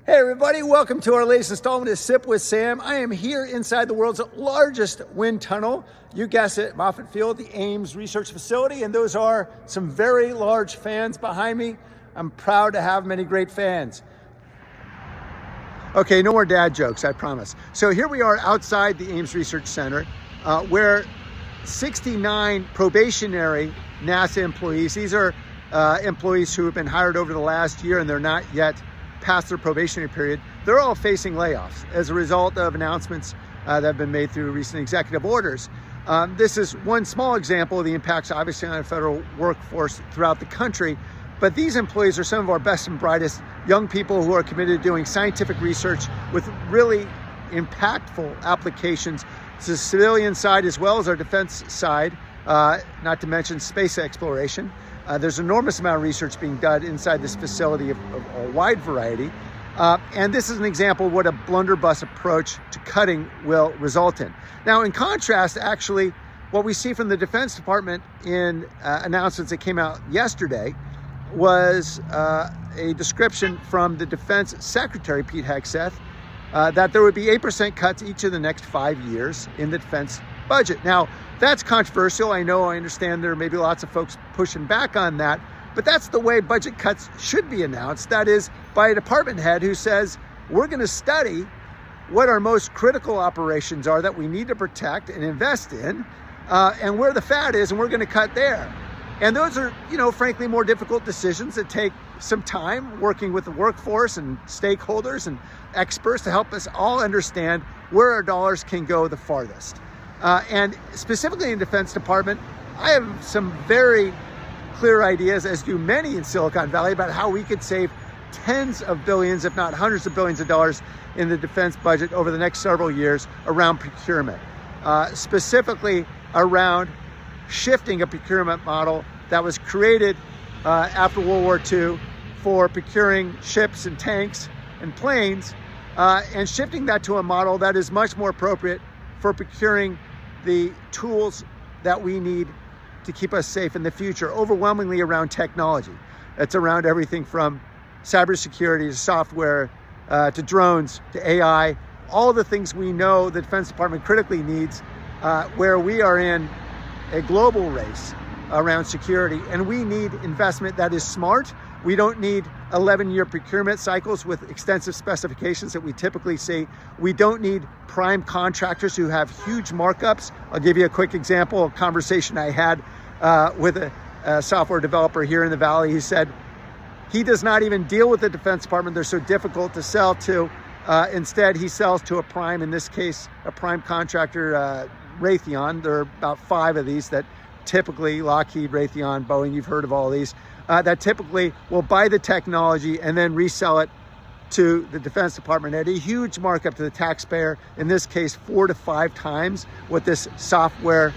Hey everybody, welcome to our latest installment of Sip with Sam. I am here inside the world's largest wind tunnel. You guessed it, Moffett Field, the Ames Research Facility, and those are some very large fans behind me. I'm proud to have many great fans. Okay, no more dad jokes, I promise. So here we are outside the Ames Research Center, where 69 probationary NASA employees, these are employees who have been hired over the last year and they're not yet past their probationary period, they're all facing layoffs as a result of announcements that have been made through recent executive orders. This is one small example of the impacts obviously on the federal workforce throughout the country, but these employees are some of our best and brightest young people who are committed to doing scientific research with really impactful applications to the civilian side as well as our defense side, not to mention space exploration. There's an enormous amount of research being done inside this facility of a wide variety. And this is an example of what a blunderbuss approach to cutting will result in. Now, in contrast, actually, what we see from the Defense Department in announcements that came out yesterday was a description from the Defense Secretary, Pete Hegseth, that there would be 8% cuts each of the next 5 years in the defense budget. Now, that's controversial. I understand there may be lots of folks pushing back on that, but that's the way budget cuts should be announced. That is by a department head who says, we're going to study what our most critical operations are that we need to protect and invest in, and where the fat is, and we're going to cut there. And those are, frankly, more difficult decisions that take some time working with the workforce and stakeholders and experts to help us all understand where our dollars can go the farthest. And specifically in the Defense Department, I have some very clear ideas, as do many in Silicon Valley, about how we could save tens of billions, if not hundreds of billions of dollars in the defense budget over the next several years around procurement, specifically around shifting a procurement model that was created after World War II for procuring ships and tanks and planes, and shifting that to a model that is much more appropriate for procuring the tools that we need to keep us safe in the future, overwhelmingly around technology. It's around everything from cybersecurity to software, to drones, to AI, all the things we know the Defense Department critically needs, where we are in a global race around security, and we need investment that is smart. We don't need 11-year procurement cycles with extensive specifications that we typically see. We don't need prime contractors who have huge markups. I'll give you a quick example, a conversation I had with a software developer here in the Valley. He said he does not even deal with the Defense Department. They're so difficult to sell to. Instead, he sells to a prime, in this case, a prime contractor, Raytheon. There are about 5 of these that typically, Lockheed, Raytheon, Boeing, you've heard of all of these, that typically will buy the technology and then resell it to the Defense Department at a huge markup to the taxpayer, in this case 4 to 5 times what this software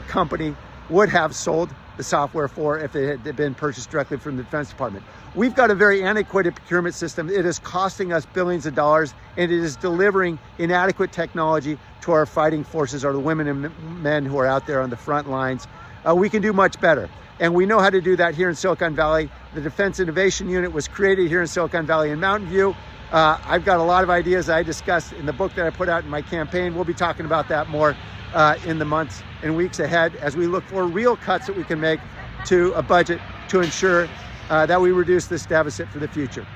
company would have sold the software for if it had been purchased directly from the Defense Department. We've got a very antiquated procurement system. It is costing us billions of dollars, and it is delivering inadequate technology to our fighting forces, or the women and men who are out there on the front lines. We can do much better, and we know how to do that here in Silicon Valley. The Defense Innovation Unit was created here in Silicon Valley in Mountain View. I've got a lot of ideas I discussed in the book that I put out in my campaign. We'll be talking about that more in the months and weeks ahead as we look for real cuts that we can make to a budget to ensure that we reduce this deficit for the future.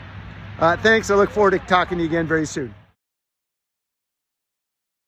Thanks. I look forward to talking to you again very soon.